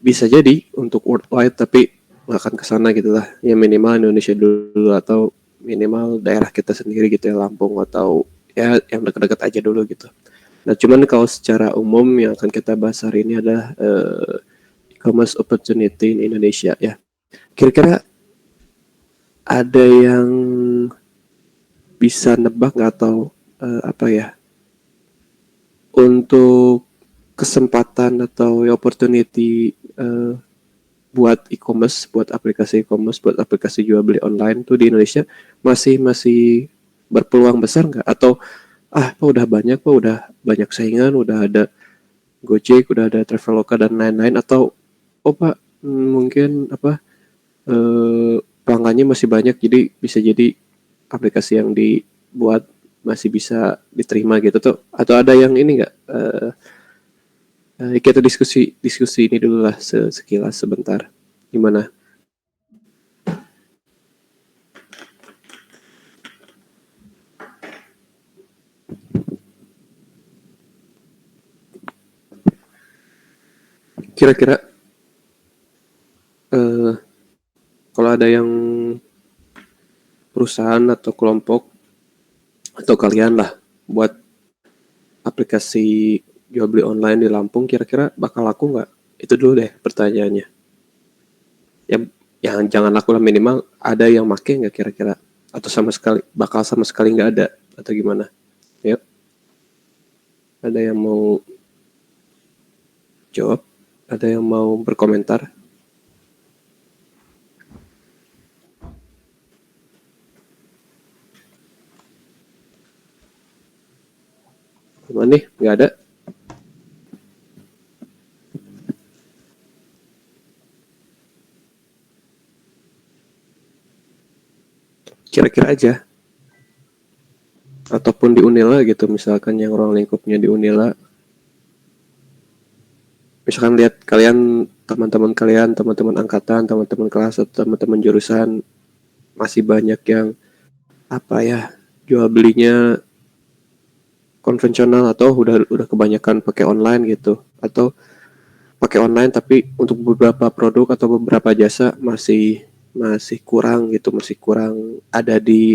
bisa jadi untuk worldwide tapi nggak akan ke sana gitu lah. Ya minimal Indonesia dulu atau minimal daerah kita sendiri gitu ya, Lampung atau ya yang dekat-dekat aja dulu gitu. Nah, cuman kalau secara umum yang akan kita bahas hari ini adalah e-commerce opportunity in Indonesia ya. Kira-kira ada yang bisa nebak nggak atau apa ya untuk kesempatan atau opportunity buat e-commerce, buat aplikasi e-commerce, buat aplikasi jual beli online tuh di Indonesia masih berpeluang besar nggak? Atau Pak udah banyak saingan, udah ada Gojek, udah ada Traveloka dan lain-lain, atau Pak mungkin pelanggannya masih banyak jadi bisa jadi aplikasi yang dibuat masih bisa diterima gitu tuh, atau ada yang ini nggak kita diskusi ini dulu lah sekilas sebentar gimana. Kira-kira kalau ada yang perusahaan atau kelompok atau kalian lah buat aplikasi jual beli online di Lampung, kira-kira bakal laku nggak? Itu dulu deh pertanyaannya. Ya, yang jangan laku lah, minimal ada yang make nggak kira-kira? Atau sama sekali nggak ada? Atau gimana? Yuk, ada yang mau jawab? Ada yang mau berkomentar? Gimana nih? Nggak ada? Kira-kira aja. Ataupun di Unila gitu, misalkan yang ruang lingkupnya di Unila. Misalkan lihat kalian, teman-teman kalian, teman-teman angkatan, teman-teman kelas, atau teman-teman jurusan masih banyak yang apa ya, jual belinya konvensional atau udah kebanyakan pakai online gitu, atau pakai online tapi untuk beberapa produk atau beberapa jasa masih masih kurang gitu, masih kurang ada di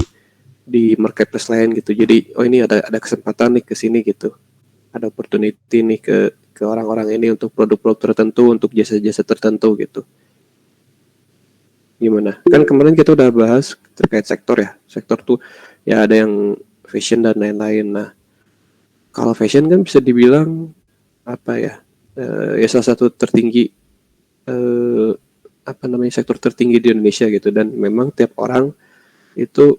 marketplace lain gitu. Jadi ini ada kesempatan nih ke sini gitu, ada opportunity nih ke orang-orang ini untuk produk-produk tertentu, untuk jasa-jasa tertentu gitu. Gimana? Kan kemarin kita udah bahas terkait sektor ya. Sektor tuh ya ada yang fashion dan lain-lain. Nah, kalau fashion kan bisa dibilang apa ya? Ya salah satu tertinggi eh, apa namanya, sektor tertinggi di Indonesia gitu, dan memang tiap orang itu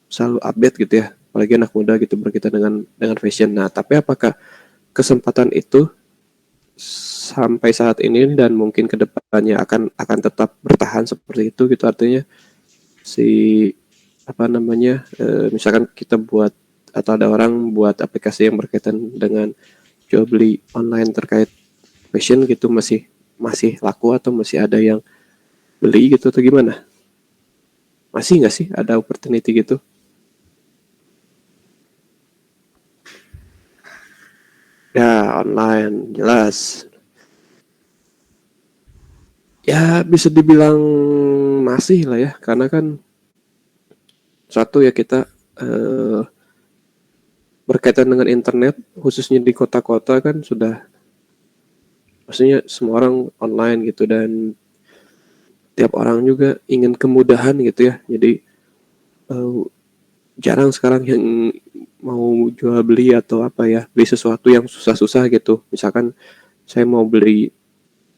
selalu update gitu ya. Apalagi anak muda gitu berkaitan dengan fashion. Nah, tapi apakah kesempatan itu sampai saat ini dan mungkin kedepannya akan tetap bertahan seperti itu gitu, artinya si apa namanya misalkan kita buat atau ada orang buat aplikasi yang berkaitan dengan jual beli online terkait fashion gitu, masih masih laku atau masih ada yang beli gitu atau gimana? Masih nggak sih ada opportunity gitu? Ya online jelas. Ya bisa dibilang masih lah ya, karena kan satu ya kita eh, berkaitan dengan internet khususnya di kota-kota kan sudah, maksudnya semua orang online gitu, dan tiap orang juga ingin kemudahan gitu ya. Jadi eh, jarang sekarang yang mau jual beli atau apa ya, beli sesuatu yang susah-susah gitu. Misalkan saya mau beli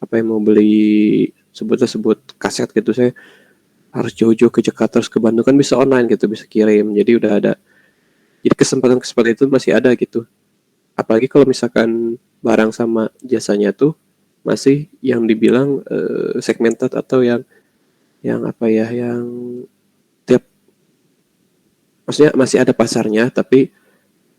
apa, yang mau beli sebut kaset gitu, saya harus jauh-jauh ke Jakarta, terus ke Bandung, kan bisa online gitu, bisa kirim. Jadi udah ada, jadi kesempatan-kesempatan itu masih ada gitu. Apalagi kalau misalkan barang sama jasanya tuh masih yang dibilang segmented, atau yang apa ya, yang tiap, maksudnya masih ada pasarnya tapi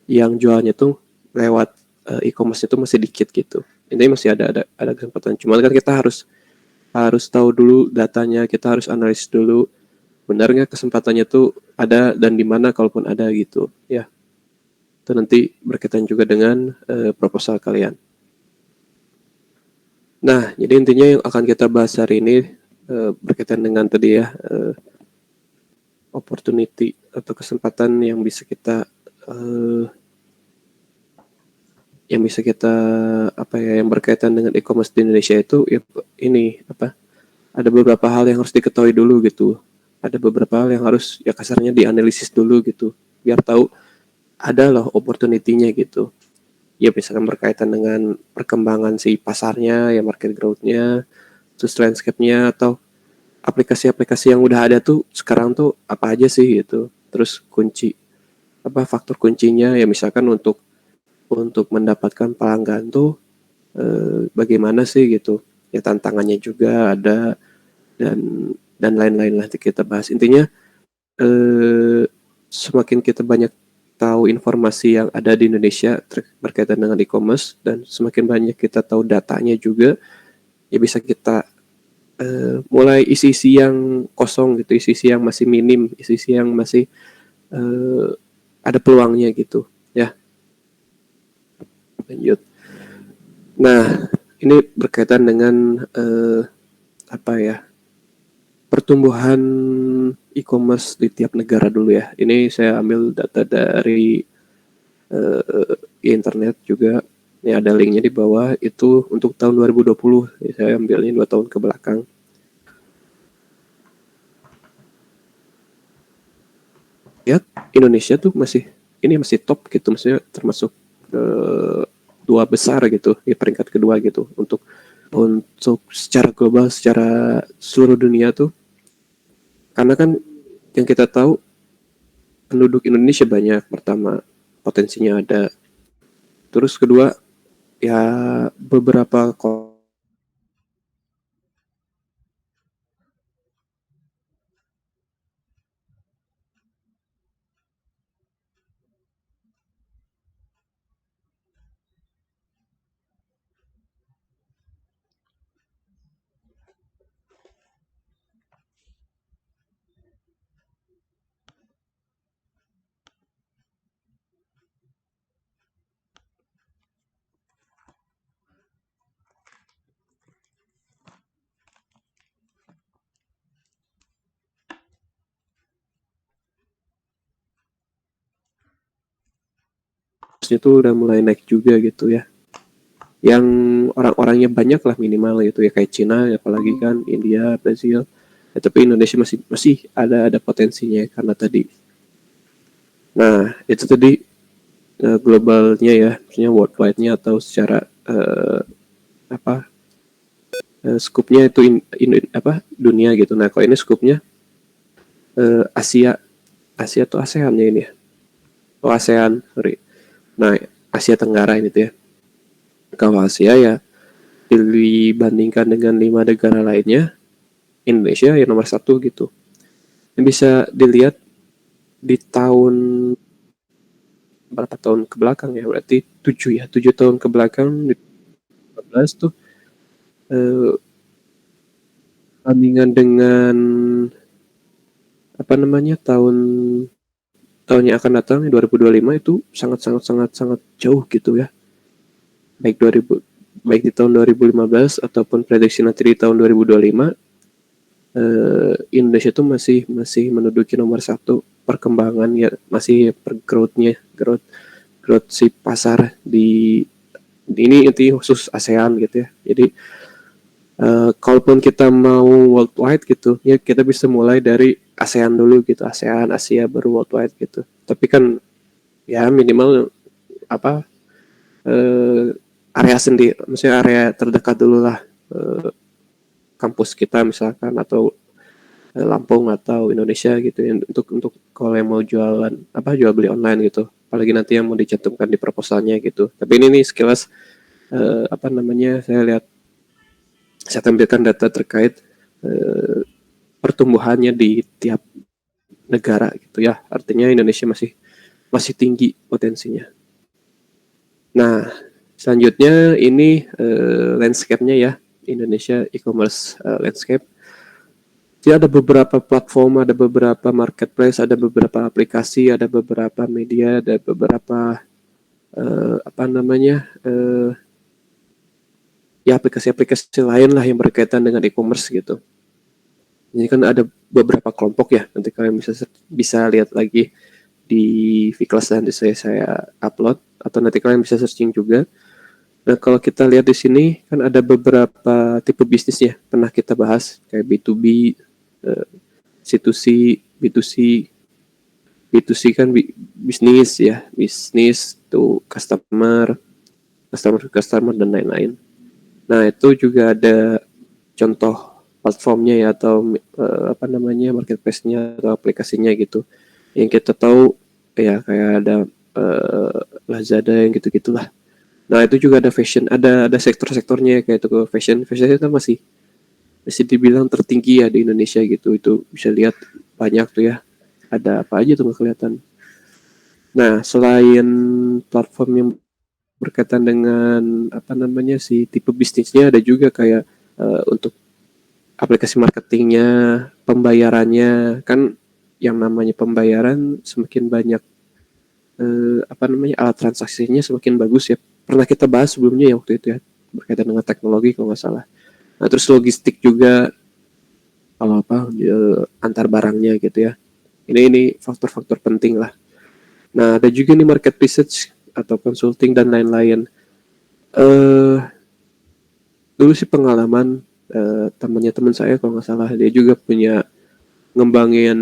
yang jualnya tuh lewat e-commerce itu masih dikit gitu. Ini masih ada kesempatan. Cuma kan kita harus harus tahu dulu datanya, kita harus analisis dulu benar nggak kesempatannya tuh ada dan di mana kalaupun ada gitu ya. Itu nanti berkaitan juga dengan proposal kalian. Nah, jadi intinya yang akan kita bahas hari ini berkaitan dengan tadi ya, opportunity atau kesempatan eh, yang bisa kita apa ya, yang berkaitan dengan e-commerce di Indonesia itu ya, ini apa? Ada beberapa hal yang harus diketahui dulu gitu. Ada beberapa hal yang harus ya kasarnya dianalisis dulu gitu, biar tahu ada loh opportunity-nya gitu. Ya misalkan berkaitan dengan perkembangan si pasarnya, ya market growth-nya, terus landscape-nya atau aplikasi-aplikasi yang udah ada tuh sekarang tuh apa aja sih gitu. Terus faktor kuncinya ya misalkan untuk mendapatkan pelanggan tuh bagaimana sih gitu. Ya tantangannya juga ada dan lain-lain lah kita bahas. Intinya eh, semakin kita banyak tahu informasi yang ada di Indonesia berkaitan dengan e-commerce dan semakin banyak kita tahu datanya juga, ya bisa kita mulai isi-isi yang kosong gitu, isi-isi yang masih minim, isi-isi yang masih eh, ada peluangnya gitu. Ya, lanjut. Nah, ini berkaitan dengan apa ya, pertumbuhan e-commerce di tiap negara dulu ya. Ini saya ambil data dari internet juga. Ini ada linknya di bawah. Itu untuk tahun 2020. Ya, saya ambilnya 2 tahun ke belakang. Ya, Indonesia tuh masih top gitu. Maksudnya termasuk eh, dua besar gitu, di peringkat kedua gitu untuk secara global, secara seluruh dunia tuh. Karena kan yang kita tahu penduduk Indonesia banyak, pertama potensinya ada. Terus kedua ya beberapa kosnya tuh udah mulai naik juga gitu ya. Yang orang-orangnya banyak lah minimal gitu ya, kayak Cina apalagi kan, India, Brazil. Ya, tapi Indonesia masih masih ada potensinya karena tadi. Nah, itu tadi globalnya ya, maksudnya worldwide-nya atau secara apa skupnya itu dunia gitu. Nah, kalau ini skupnya Asia, Asia tuh ASEAN ya ini ya. Oh, ASEAN, sorry. Nah, Asia Tenggara ini tuh ya. Kalau Asia ya dibandingkan dengan 5 negara lainnya, Indonesia ya nomor satu gitu. Yang bisa dilihat di tahun berapa tahun ke belakang ya, berarti 7 tahun ke belakang di 2015 tuh eh, bandingan dengan apa namanya tahun yang akan datang 2025 itu sangat sangat sangat sangat jauh gitu ya, baik 2000 baik di tahun 2015 ataupun prediksi nanti di tahun 2025. Indonesia tuh masih masih menduduki nomor satu perkembangan ya, masih growth growth si pasar di ini khusus ASEAN gitu ya. Jadi kalaupun kita mau worldwide gitu ya, kita bisa mulai dari ASEAN dulu gitu, ASEAN Asia baru worldwide gitu. Tapi kan ya minimal apa eh, area sendiri, maksudnya area terdekat dulu lah, eh, kampus kita misalkan atau Lampung atau Indonesia gitu ya, untuk kalau yang mau jual beli online gitu, apalagi nanti yang mau dicantumkan di proposalnya gitu. Tapi ini nih sekilas apa namanya, saya tampilkan data terkait eh, pertumbuhannya di tiap negara gitu ya, artinya Indonesia masih masih tinggi potensinya. Nah, selanjutnya ini landscape-nya ya, Indonesia e-commerce landscape. Jadi ada beberapa platform, ada beberapa marketplace, ada beberapa aplikasi, ada beberapa media, ada beberapa apa namanya ya aplikasi-aplikasi lain lah yang berkaitan dengan e-commerce gitu. Ini kan ada beberapa kelompok ya, nanti kalian bisa lihat lagi di Vclass nanti saya upload, atau nanti kalian bisa searching juga. Nah, kalau kita lihat di sini kan ada beberapa tipe bisnisnya pernah kita bahas, kayak B2B, C2C, B2C. B2C kan bisnis ya, bisnis to customer, customer to customer dan lain-lain. Nah, itu juga ada contoh platformnya ya, atau marketplace-nya atau aplikasinya gitu. Yang kita tahu ya kayak ada Lazada yang gitu-gitulah. Nah, itu juga ada fashion, ada sektor-sektornya kayak itu fashion itu masih dibilang tertinggi ya di Indonesia gitu. Itu bisa lihat banyak tuh ya. Ada apa aja tuh nggak kelihatan. Nah, selain platform yang berkaitan dengan si tipe bisnisnya, ada juga kayak untuk aplikasi marketingnya, pembayarannya. Kan yang namanya pembayaran semakin banyak alat transaksinya semakin bagus ya. Pernah kita bahas sebelumnya ya waktu itu ya, berkaitan dengan teknologi kalau nggak salah. Nah, terus logistik juga, kalau antar barangnya gitu ya. Ini faktor-faktor penting lah. Nah, ada juga nih market research atau consulting dan lain-lain. Dulu sih pengalaman temannya teman saya kalau nggak salah, dia juga punya ngembangin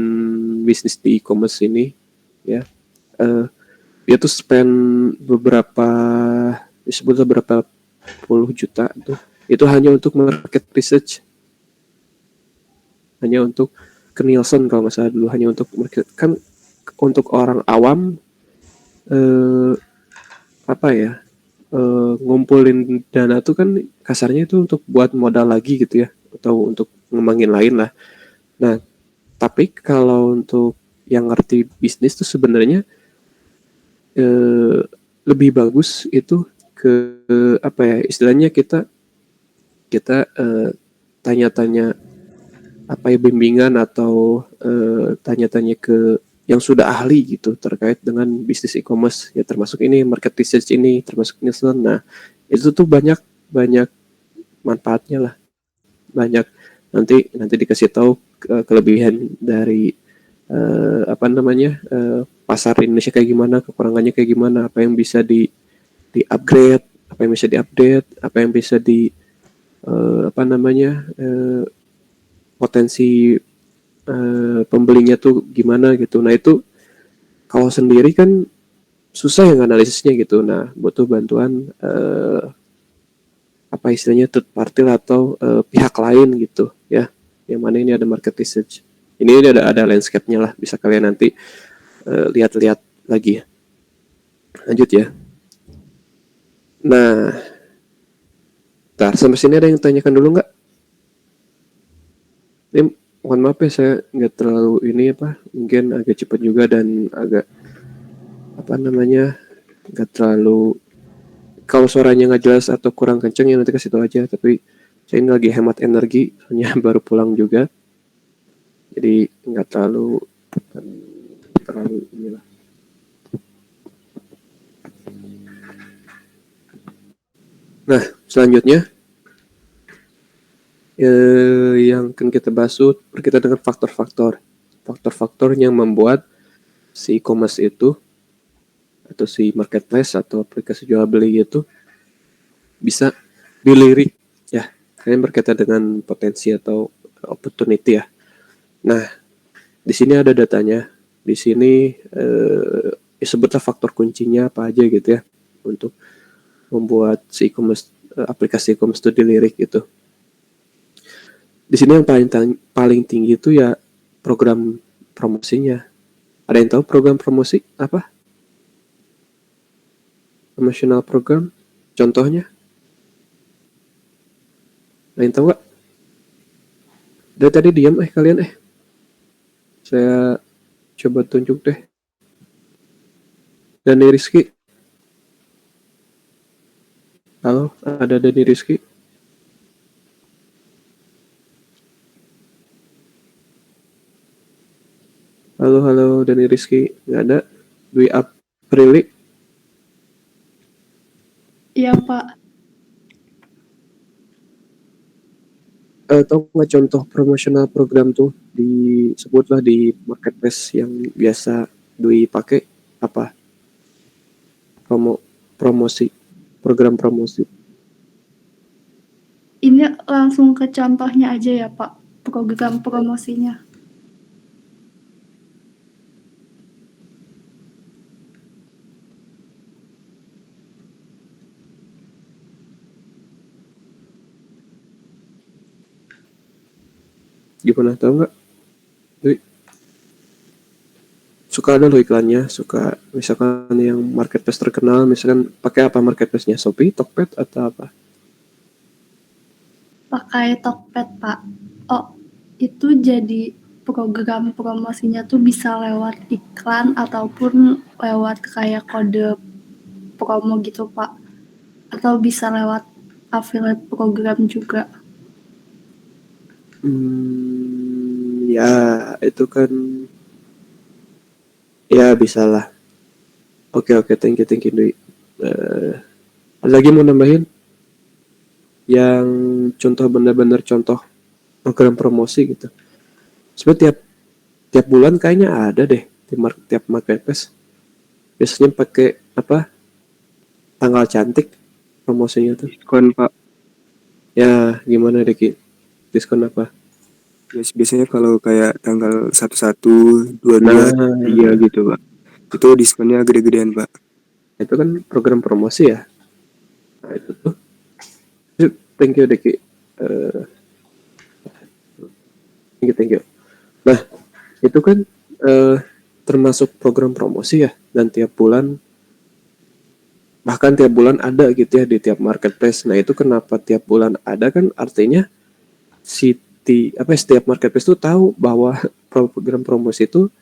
bisnis di e-commerce ini ya. Dia tuh spend disebut beberapa puluh juta tuh, itu hanya untuk market research, hanya untuk ke Nielsen kalau nggak salah dulu, hanya untuk market. Kan untuk orang awam ngumpulin dana tuh kan kasarnya itu untuk buat modal lagi gitu ya, atau untuk ngembangin lain lah. Nah, tapi kalau untuk yang ngerti bisnis tuh sebenarnya lebih bagus itu ke istilahnya kita tanya-tanya bimbingan atau tanya-tanya ke yang sudah ahli gitu terkait dengan bisnis e-commerce ya, termasuk ini market research ini, termasuk Nielsen. Nah, itu tuh banyak manfaatnya lah, banyak. Nanti dikasih tahu kelebihan dari pasar Indonesia kayak gimana, kekurangannya kayak gimana, apa yang bisa di upgrade, apa yang bisa di update, apa yang bisa di potensi pembelinya tuh gimana gitu. Nah, itu kalau sendiri kan susah yang analisisnya gitu. Nah, butuh bantuan istilahnya third party atau pihak lain gitu ya. Yang mana ini ada market research. Ini ada landscape-nya lah, bisa kalian nanti lihat-lihat lagi ya. Lanjut ya. Nah, sampai sini ada yang tanyakan dulu nggak? Ini mohon maaf ya, saya nggak terlalu mungkin agak cepat juga dan agak nggak terlalu, kalau suaranya nggak jelas atau kurang kenceng ya nanti kasih tahu aja. Tapi saya ini lagi hemat energi, soalnya baru pulang juga, jadi nggak terlalu inilah. Nah, selanjutnya yang akan kita bahas berkaitan dengan faktor-faktor yang membuat si e-commerce itu atau si marketplace atau aplikasi jual beli itu bisa dilirik ya. Kalian berkaitan dengan potensi atau opportunity ya. Nah, di sini ada datanya. Di sini sebutlah faktor kuncinya apa aja gitu ya untuk membuat si e-commerce, aplikasi e-commerce itu dilirik gitu. Di sini yang paling tinggi itu ya program promosinya. Ada yang tahu program promosi apa? Promotional program, contohnya? Ada yang tahu nggak? Dari tadi diam kalian Saya coba tunjuk deh. Dani Rizky. Halo, ada Dani Rizky? Halo Dani Rizky, nggak ada. Dwi Aprili. Iya Pak. tahu nggak contoh promosional program tuh disebutlah di marketplace yang biasa dipakai apa promosi program promosi. Ini langsung ke contohnya aja ya Pak, program promosinya. Gimana, tahu nggak? Suka ada loh iklannya, suka misalkan yang marketplace terkenal, misalkan pakai apa marketplace-nya, Shopee, Tokped atau apa? Pakai Tokped Pak. Oh, itu jadi program promosinya tuh bisa lewat iklan ataupun lewat kayak kode promo gitu Pak. Atau bisa lewat affiliate program juga. Ya itu kan ya bisa lah. Oke, thank you Dwi. Ada lagi mau nambahin yang contoh bener-bener contoh program promosi gitu. Sebenarnya tiap bulan kayaknya ada deh di tiap marketplace. Biasanya pakai apa, tanggal cantik promosinya tuh. Diskon Pak. Ya gimana Deki, diskon apa? Biasanya kalau kayak tanggal 11, 22, 3 gitu Pak. Itu diskonnya gede-gedean Pak. Itu kan program promosi ya. Nah itu tuh. Thank you Deki. Thank you. Nah itu kan termasuk program promosi ya, dan tiap bulan bahkan tiap bulan ada gitu ya di tiap marketplace. Nah itu kenapa tiap bulan ada, kan artinya setiap marketplace tuh tahu bahwa program promosi itu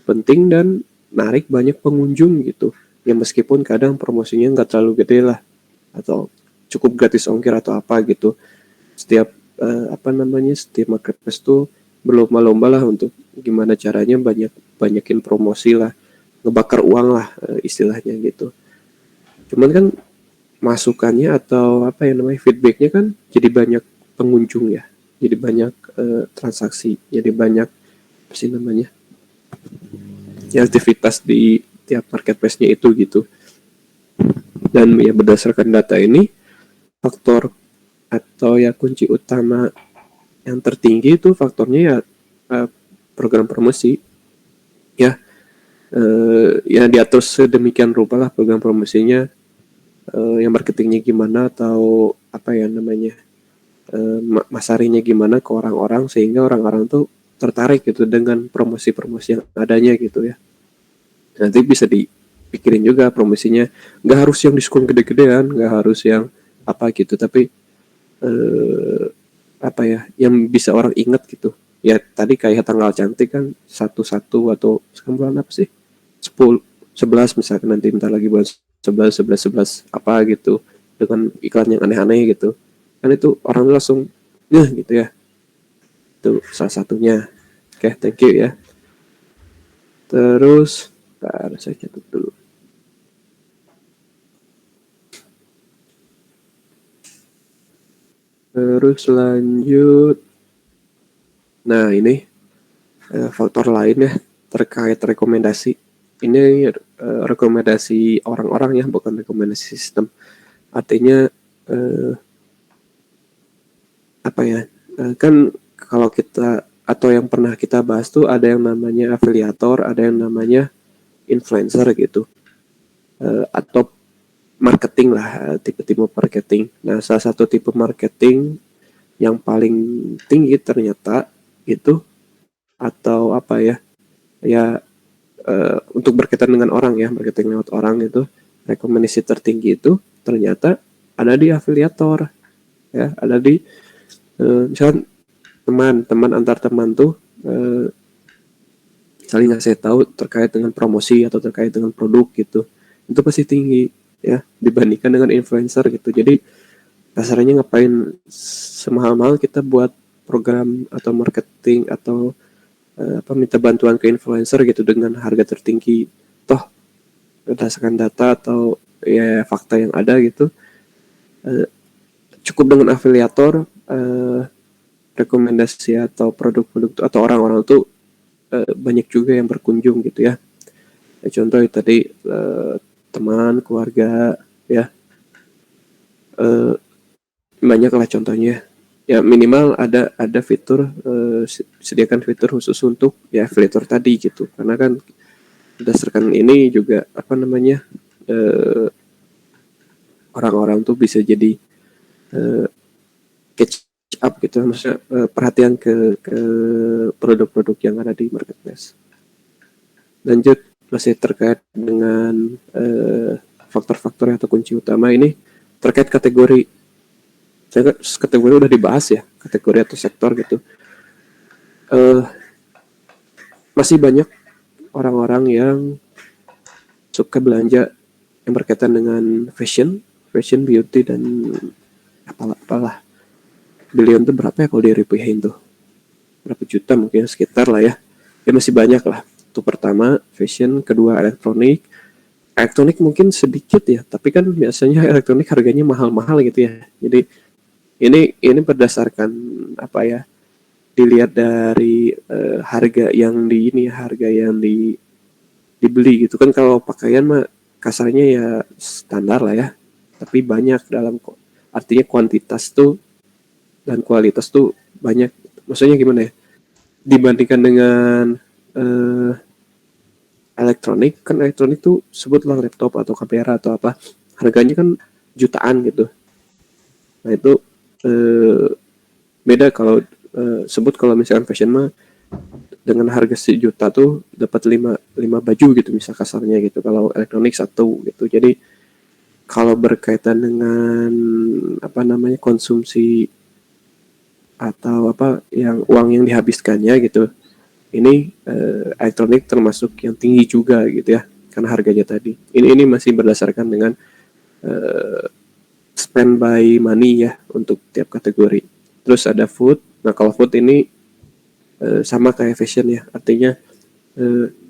penting dan narik banyak pengunjung gitu. Ya meskipun kadang promosinya nggak terlalu gede lah, atau cukup gratis ongkir atau apa gitu. Setiap setiap marketplace tuh berlomba-lomba lah untuk gimana caranya banyakin promosi lah, ngebakar uang lah istilahnya gitu. Cuman kan masukannya atau feedbacknya kan jadi banyak pengunjung ya, jadi banyak transaksi, jadi banyak apa sih namanya ya, aktivitas di tiap marketplace-nya itu gitu. Dan ya berdasarkan data ini, faktor atau ya kunci utama yang tertinggi itu faktornya ya program promosi ya. Ya diatur sedemikian rupa lah program promosinya, yang marketingnya gimana, atau masarinya gimana ke orang-orang, sehingga orang-orang tuh tertarik gitu dengan promosi-promosi yang adanya gitu ya. Nanti bisa dipikirin juga promosinya, nggak harus yang diskon gede-gedean, nggak harus yang apa gitu, tapi yang bisa orang ingat gitu ya. Tadi kayak tanggal cantik kan, 1/1 atau sekarang bulan apa sih, 10/11 misalkan, nanti bentar lagi bulan 11/11 apa gitu, dengan iklan yang aneh-aneh gitu kan, itu orang langsung gitu ya. Itu salah satunya. Oke, thank you ya. Terus saya catat dulu. Terus lanjut. Nah ini faktor lain ya terkait rekomendasi. Ini rekomendasi orang-orang ya, bukan rekomendasi sistem. Artinya kan kalau kita atau yang pernah kita bahas tuh ada yang namanya afiliator, ada yang namanya influencer gitu, atau marketing lah, tipe-tipe marketing. Nah salah satu tipe marketing yang paling tinggi ternyata itu, atau untuk berkaitan dengan orang ya, marketing lewat orang itu, rekomendasi tertinggi itu ternyata ada di afiliator ya, ada di misalkan teman antar teman tuh saling ngasih tahu terkait dengan promosi atau terkait dengan produk gitu, itu pasti tinggi ya dibandingkan dengan influencer gitu. Jadi kasarnya ngapain semahal-mahal kita buat program atau marketing atau minta bantuan ke influencer gitu dengan harga tertinggi, toh berdasarkan data atau ya fakta yang ada gitu, cukup dengan afiliator rekomendasi atau produk-produk atau orang-orang tuh banyak juga yang berkunjung gitu ya. Contoh tadi teman, keluarga ya, banyak lah contohnya. Ya minimal ada fitur sediakan fitur khusus untuk ya afiliator tadi gitu. Karena kan berdasarkan ini juga apa namanya orang-orang tuh bisa jadi catch up gitu, maksudnya perhatian ke produk-produk yang ada di marketplace. Lanjut, masih terkait dengan faktor-faktor atau kunci utama ini terkait kategori. Kategori udah dibahas ya, kategori atau sektor gitu. Masih banyak orang-orang yang suka belanja yang berkaitan dengan fashion, beauty, dan apalah. Billion tuh berapa ya kalau dirupiahin tuh? Berapa juta mungkin sekitar lah ya. Ya masih banyak lah. Itu pertama, fashion. Kedua, elektronik. Elektronik mungkin sedikit ya, tapi kan biasanya elektronik harganya mahal-mahal gitu ya. Jadi ini berdasarkan apa ya? Dilihat dari harga yang dibeli gitu kan. Kalau pakaian mah kasarnya ya standar lah ya. Tapi banyak artinya kuantitas tuh dan kualitas tuh banyak. Maksudnya gimana ya? Dibandingkan dengan elektronik tuh sebutlah laptop atau kamera atau apa, harganya kan jutaan gitu. Nah itu beda kalau sebut kalau misalkan fashion mah dengan harga sejuta tuh dapat 5 baju gitu misal kasarnya gitu. Kalau elektronik 1 gitu. Jadi kalau berkaitan dengan apa namanya konsumsi atau apa yang uang yang dihabiskannya gitu, ini elektronik termasuk yang tinggi juga gitu ya karena harganya tadi. Ini masih berdasarkan dengan spend by money ya untuk tiap kategori. Terus ada food. Nah kalau food ini sama kayak fashion ya, artinya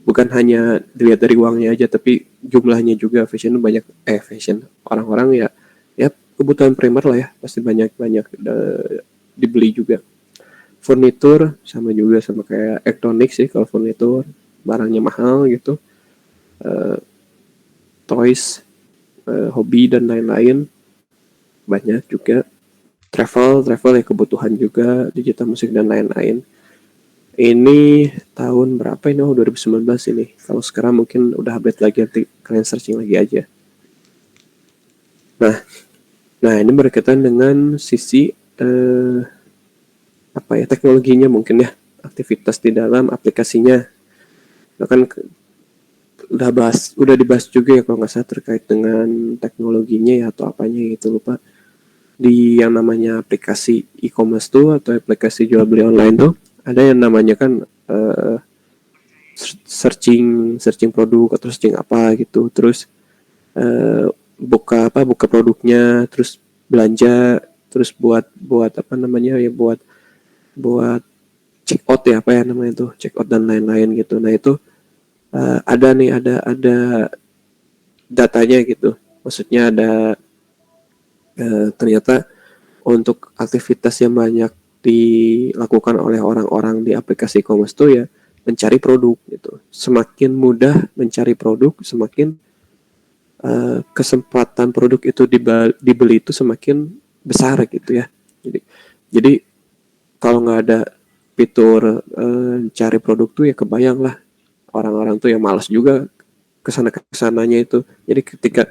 bukan hanya dilihat dari uangnya aja tapi jumlahnya juga. Fashion banyak fashion orang-orang ya kebutuhan primer lah ya, pasti banyak dibeli juga. Furnitur sama juga sama kayak elektronik sih. Kalau furnitur barangnya mahal gitu. Toys, hobi dan lain-lain banyak juga. Travel ya kebutuhan juga, digital musik dan lain-lain. Ini tahun berapa ini? 2019 ini. Kalau sekarang mungkin udah update lagi, nanti kalian searching lagi aja. Nah ini berkaitan dengan sisi apa ya, teknologinya mungkin ya, aktivitas di dalam aplikasinya. Nah kan udah dibahas juga ya kalau nggak salah terkait dengan teknologinya ya atau apanya gitu, lupa. Di yang namanya aplikasi e-commerce tuh atau aplikasi jual beli online tuh ada yang namanya kan searching produk atau searching apa gitu, terus buka produknya, terus belanja, terus buat apa namanya ya, buat check out ya, apa ya namanya tuh, check out dan lain-lain gitu. Nah itu ada datanya gitu, maksudnya ada ternyata untuk aktivitas yang banyak dilakukan oleh orang-orang di aplikasi e-commerce tuh ya mencari produk gitu. Semakin mudah mencari produk, semakin kesempatan produk itu dibeli itu semakin besar gitu ya. Jadi kalau nggak ada fitur cari produk tuh ya kebayang lah orang-orang tuh yang malas juga kesananya itu. Jadi ketika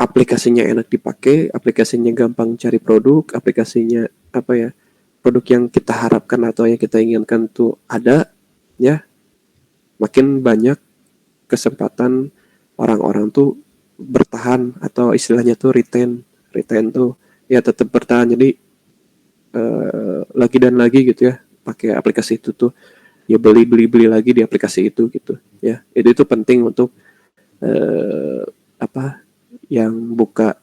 aplikasinya enak dipakai, aplikasinya gampang cari produk, aplikasinya apa ya, produk yang kita harapkan atau yang kita inginkan tuh ada ya, makin banyak kesempatan orang-orang tuh bertahan atau istilahnya tuh retain tuh ya, tetap bertahan. Jadi lagi dan lagi gitu ya pakai aplikasi itu tuh ya, beli lagi di aplikasi itu gitu ya. Itu penting untuk apa yang buka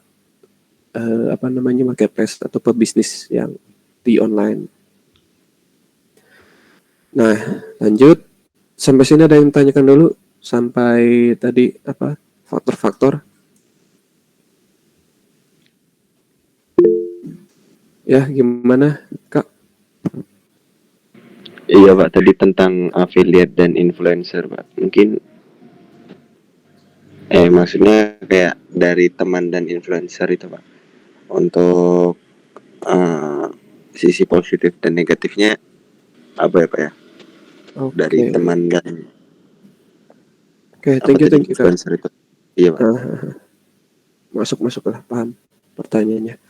apa namanya marketplace atau pebisnis yang di online. Nah lanjut, sampai sini ada yang tanyakan dulu sampai tadi apa faktor-faktor ya, gimana Kak? Iya Pak, tadi tentang affiliate dan influencer Pak. Mungkin maksudnya kayak dari teman dan influencer itu Pak. Untuk eh, sisi positif dan negatifnya apa ya Pak ya? Dari Oke, teman dan oke, apa tadi thank you Kak. influencer itu. Iya Pak. Masuk lah, paham pertanyaannya.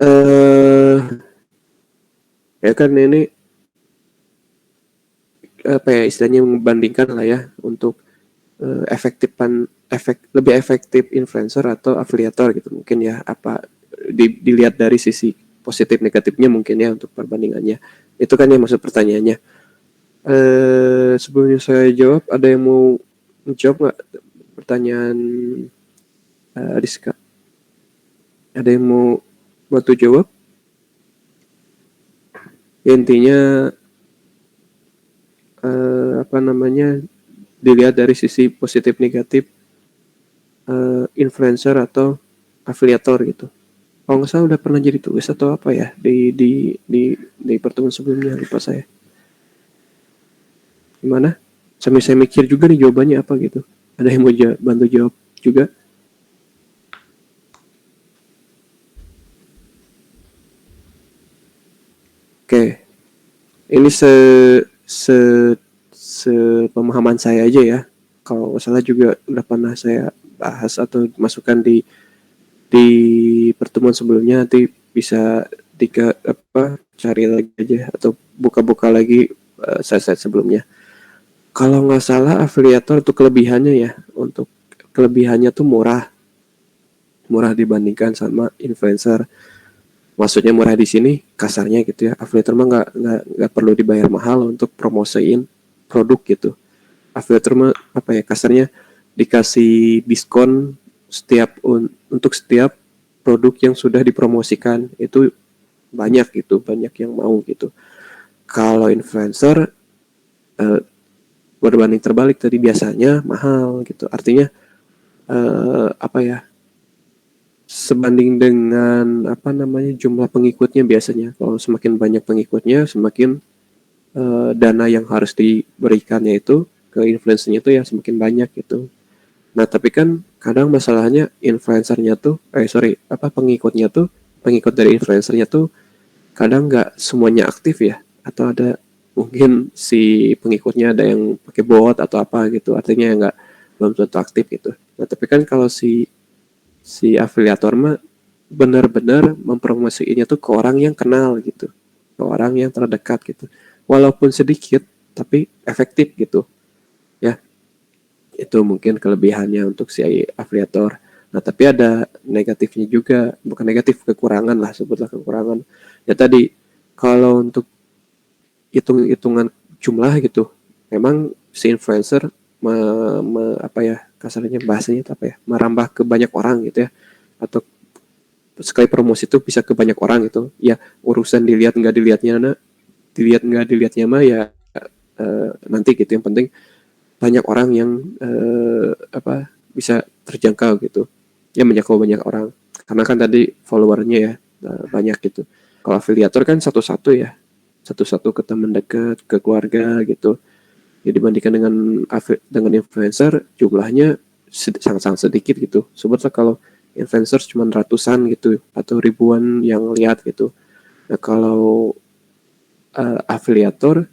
Eh, ya kan ini apa ya istilahnya membandingkan lah ya untuk lebih efektif influencer atau afiliator gitu mungkin ya apa dilihat dari sisi positif negatifnya mungkin ya untuk perbandingannya itu kan yang maksud pertanyaannya. Sebelumnya saya jawab ada yang mau menjawab nggak pertanyaan Rizka? Ada yang mau bantu jawab? Ya, intinya apa namanya dilihat dari sisi positif negatif influencer atau afiliator gitu. Kalau nggak salah udah pernah jadi tugas atau apa ya di pertemuan sebelumnya lupa saya. Gimana? Sambil saya mikir juga nih jawabannya apa gitu. Ada yang mau bantu jawab juga? Oke. Ini pemahaman saya aja ya. Kalau nggak salah juga udah pernah saya bahas atau masukkan di pertemuan sebelumnya, nanti bisa cari lagi aja atau buka-buka lagi slide sebelumnya. Kalau nggak salah afiliator itu kelebihannya ya, untuk kelebihannya tuh murah dibandingkan sama influencer. Maksudnya murah di sini kasarnya gitu ya, afiliator mah nggak perlu dibayar mahal untuk promosiin produk gitu. Afiliator mah apa ya kasarnya dikasih diskon untuk setiap produk yang sudah dipromosikan, itu banyak yang mau gitu. Kalau influencer berbanding terbalik tadi, biasanya mahal gitu, artinya apa ya sebanding dengan jumlah pengikutnya. Biasanya kalau semakin banyak pengikutnya semakin dana yang harus diberikannya itu ke influencernya itu ya semakin banyak gitu. Nah tapi kan kadang masalahnya influencernya tuh pengikut dari influencernya tuh kadang nggak semuanya aktif ya, atau ada mungkin si pengikutnya ada yang pakai bot atau apa gitu, artinya nggak belum tentu aktif gitu. Nah tapi kan kalau si afiliator mah benar-benar mempromosikannya tuh ke orang yang kenal gitu, ke orang yang terdekat gitu, walaupun sedikit tapi efektif gitu ya. Itu mungkin kelebihannya untuk si afiliator. Nah tapi ada negatifnya juga, bukan negatif, kekurangan lah, sebutlah kekurangan ya tadi. Kalau untuk hitungan jumlah gitu, memang si influencer kasarnya bahasanya itu merambah ke banyak orang gitu ya, atau sekali promosi itu bisa ke banyak orang gitu ya. Urusan dilihat nggak dilihatnya mah ya nanti gitu, yang penting banyak orang yang bisa terjangkau gitu ya, menjangkau banyak orang karena kan tadi followernya ya banyak gitu. Kalau afiliator kan satu-satu ke teman dekat, ke keluarga gitu ya, dibandingkan dengan influencer jumlahnya sangat-sangat sedikit gitu. Sebutlah kalau influencer cuma ratusan gitu atau ribuan yang lihat gitu. Nah kalau afiliator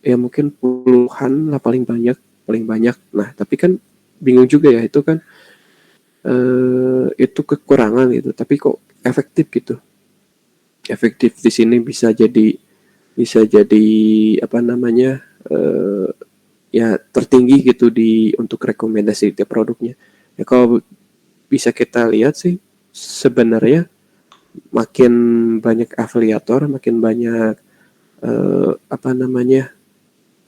ya mungkin puluhan lah paling banyak. Nah tapi kan bingung juga ya, itu kan itu kekurangan gitu, tapi kok efektif gitu. Efektif di sini bisa jadi ya tertinggi gitu untuk rekomendasi tiap produknya ya. Kalau bisa kita lihat sih sebenarnya makin banyak afiliator, makin banyak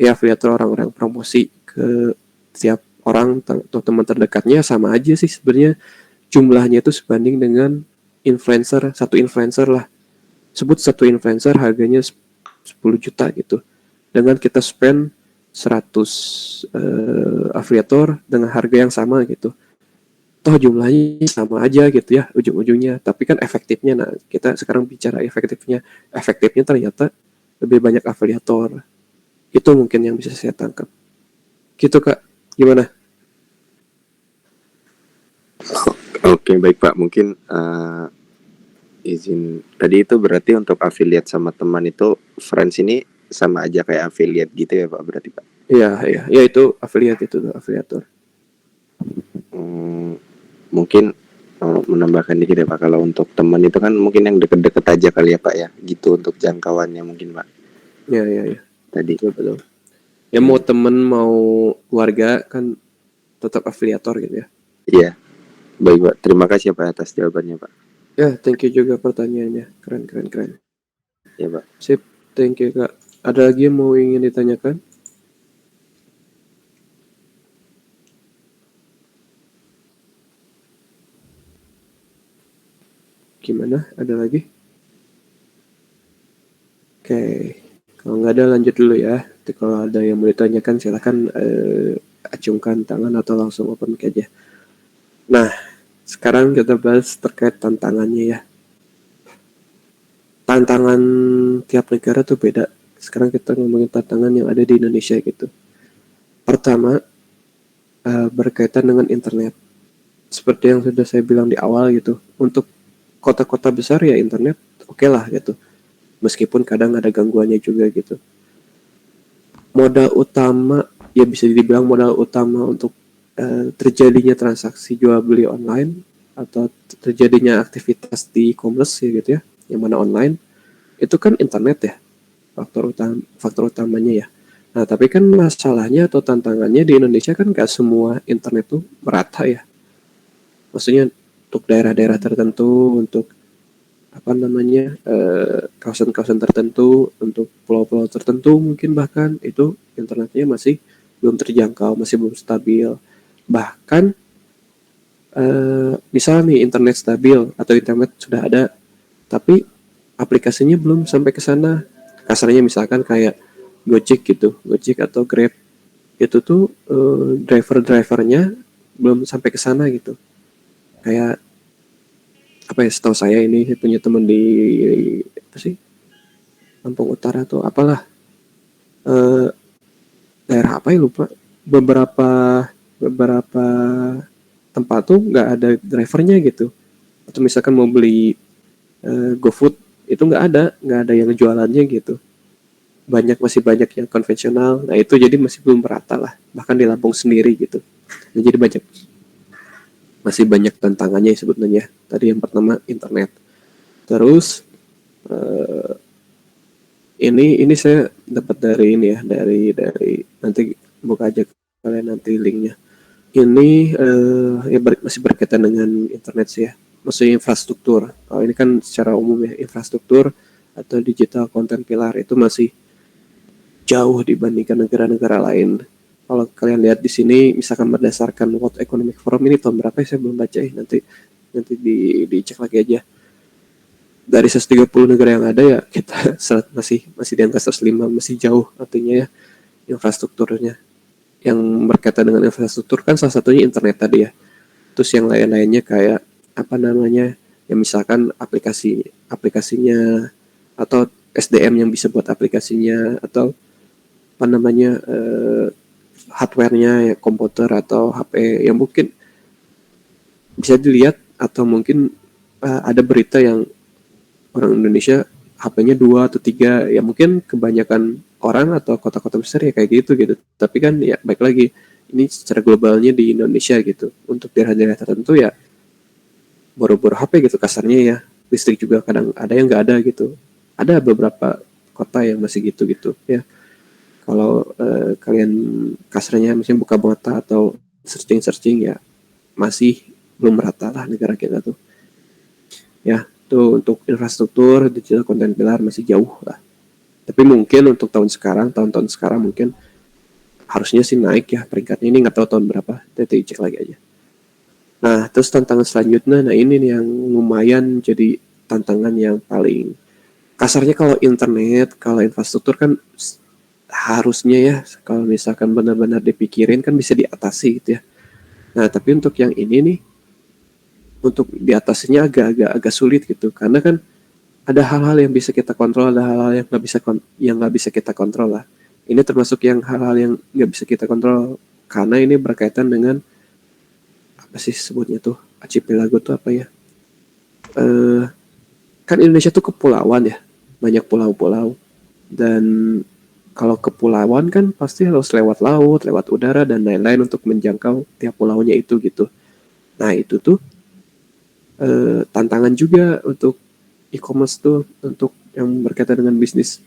ya afiliator, orang-orang promosi ke setiap orang atau teman terdekatnya, sama aja sih sebenarnya jumlahnya itu sebanding dengan satu influencer lah. Sebut satu influencer harganya 10 juta gitu, dengan kita spend 100 afiliator dengan harga yang sama gitu, toh jumlahnya sama aja gitu ya ujung-ujungnya. Tapi kan efektifnya, nah kita sekarang bicara efektifnya ternyata lebih banyak afiliator. Itu mungkin yang bisa saya tangkap. Gitu Kak, gimana? Oke, baik Pak. Mungkin izin tadi itu berarti untuk affiliate sama teman itu friends ini sama aja kayak affiliate gitu ya Pak berarti Pak. Iya, ya itu affiliate itu tuh, afiliator. Mungkin menambahkan dikit ya Pak, kalau untuk teman itu kan mungkin yang deket-deket aja kali ya Pak ya, gitu untuk jangkauannya mungkin Pak Iya. tadi. Betul. Ya mau temen mau keluarga kan tetap afiliator gitu ya. Iya, baik Pak. Terima kasih ya Pak atas jawabannya Pak. Ya, thank you juga pertanyaannya. Keren. Ya Pak. Sip, thank you Kak. Ada lagi yang mau ingin ditanyakan? Gimana? Ada lagi? Oke, kalau nggak ada lanjut dulu ya. Nanti kalau ada yang mau ditanyakan silakan acungkan tangan atau langsung open mic aja. Nah, sekarang kita bahas terkait tantangannya ya. Tantangan tiap negara tuh beda. Sekarang kita ngomongin tantangan yang ada di Indonesia gitu. Pertama, berkaitan dengan internet. Seperti yang sudah saya bilang di awal gitu. Untuk kota-kota besar ya internet oke lah gitu. Meskipun kadang ada gangguannya juga gitu. Modal utama, ya bisa dibilang modal utama untuk terjadinya transaksi jual beli online atau terjadinya aktivitas di e-commerce ya gitu ya, yang mana online, itu kan internet ya, faktor utamanya ya. Nah tapi kan masalahnya atau tantangannya di Indonesia kan gak semua internet tuh merata ya. Maksudnya untuk daerah-daerah tertentu, untuk kawasan-kawasan tertentu, untuk pulau-pulau tertentu mungkin bahkan itu internetnya masih belum terjangkau, masih belum stabil. Bahkan misal nih internet stabil atau internet sudah ada, tapi aplikasinya belum sampai ke sana. Kasarnya misalkan kayak Gojek gitu, Gojek atau Grab, itu tuh driver-drivernya belum sampai ke sana gitu. Kayak apa ya, setahu saya ini punya teman di apa sih, Lampung Utara atau apalah, daerah apa ya lupa, beberapa tempat tuh nggak ada drivernya gitu. Atau misalkan mau beli GoFood itu nggak ada yang jualannya gitu. Masih banyak yang konvensional. Nah itu jadi masih belum merata lah, bahkan di Lampung sendiri gitu. Nah, jadi masih banyak tantangannya sebetulnya. Tadi yang pertama internet. Terus ini saya dapat dari ini ya, dari nanti buka aja kalian nanti linknya. Ini masih berkaitan dengan internet sih ya. Maksudnya infrastruktur. Kalau ini kan secara umum ya, infrastruktur atau digital content pillar itu masih jauh dibandingkan negara-negara lain. Kalau kalian lihat di sini, misalkan berdasarkan World Economic Forum ini tahun berapa ya, saya belum baca ya, nanti dicek lagi aja. Dari 130 negara yang ada ya kita masih di angka 105, masih jauh artinya ya infrastrukturnya. Yang berkaitan dengan infrastruktur kan salah satunya internet tadi ya. Terus yang lain-lainnya kayak apa namanya, ya misalkan aplikasinya atau SDM yang bisa buat aplikasinya, atau apa namanya hardware-nya ya, komputer atau HP yang mungkin bisa dilihat, atau mungkin ada berita yang orang Indonesia HP-nya 2 atau 3, ya mungkin kebanyakan orang atau kota-kota besar ya kayak gitu. Tapi kan ya baik lagi, ini secara globalnya di Indonesia gitu. Untuk daerah-daerah tertentu ya boro-boro HP gitu kasarnya ya. Listrik juga kadang ada yang nggak ada gitu. Ada beberapa kota yang masih gitu ya. Kalau kalian kasarnya misalnya buka mata atau searching ya masih belum merata lah negara kita tuh. Ya, tuh untuk infrastruktur digital content pillar masih jauh lah. Tapi mungkin untuk tahun-tahun sekarang mungkin harusnya sih naik ya peringkatnya. Ini nggak tahu tahun berapa, nanti cek lagi aja. Nah, terus tantangan selanjutnya, nah ini nih yang lumayan jadi tantangan yang paling kasarnya. Kalau internet, kalau infrastruktur kan harusnya ya, kalau misalkan benar-benar dipikirin kan bisa diatasi gitu ya. Nah, tapi untuk yang ini nih, untuk diatasinya agak sulit gitu, karena kan ada hal-hal yang bisa kita kontrol, ada hal-hal yang nggak bisa kita kontrol lah. Ini termasuk yang hal-hal yang nggak bisa kita kontrol karena ini berkaitan dengan apa sih sebutnya tuh archipelago tuh apa ya? Kan Indonesia tuh kepulauan ya, banyak pulau-pulau dan kalau kepulauan kan pasti harus lewat laut, lewat udara dan lain-lain untuk menjangkau tiap pulaunya itu gitu. Nah itu tuh tantangan juga untuk e-commerce tuh untuk yang berkaitan dengan bisnis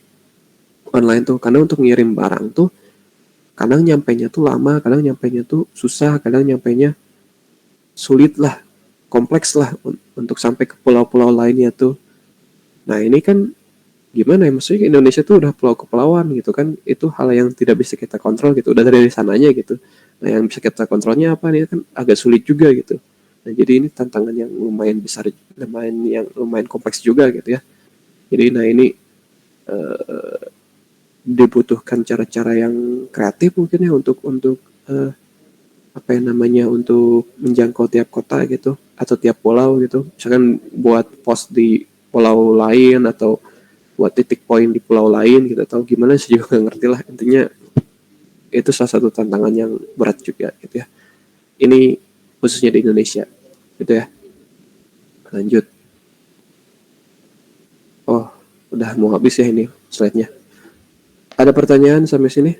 online tuh karena untuk ngirim barang tuh kadang nyampainya tuh lama, kadang nyampainya tuh susah, kadang nyampainya sulit lah, kompleks lah untuk sampai ke pulau-pulau lainnya tuh. Nah ini kan gimana ya, maksudnya Indonesia tuh udah pulau kepulauan gitu kan, itu hal yang tidak bisa kita kontrol gitu, udah dari sananya gitu. Nah yang bisa kita kontrolnya apa nih kan agak sulit juga gitu. Nah jadi ini tantangan yang lumayan besar, lumayan kompleks juga gitu ya. Jadi nah ini dibutuhkan cara-cara yang kreatif mungkin ya untuk apa yang namanya untuk menjangkau tiap kota gitu atau tiap pulau gitu. Misalkan buat post di pulau lain atau buat titik poin di pulau lain gitu atau gimana sih juga nggak ngerti lah, intinya itu salah satu tantangan yang berat juga gitu ya, ini khususnya di Indonesia gitu ya. Lanjut, oh udah mau habis ya ini slide-nya, ada pertanyaan sampai sini?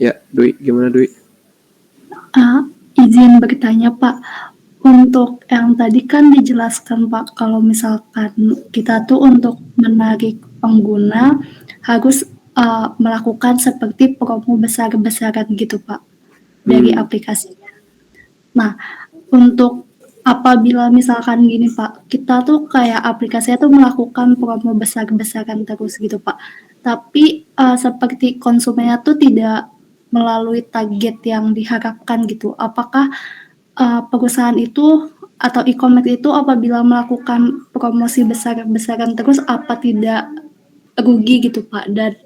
Ya Dwi, gimana Dwi? Izin bertanya Pak, untuk yang tadi kan dijelaskan Pak, kalau misalkan kita tuh untuk menarik pengguna harus melakukan seperti promo besar-besaran gitu Pak dari aplikasinya. Nah, untuk apabila misalkan gini Pak, kita tuh kayak aplikasinya tuh melakukan promo besar-besaran terus gitu Pak, tapi seperti konsumennya tuh tidak melalui target yang diharapkan gitu. Apakah perusahaan itu atau e-commerce itu apabila melakukan promosi besar-besaran terus apa tidak rugi gitu Pak, dan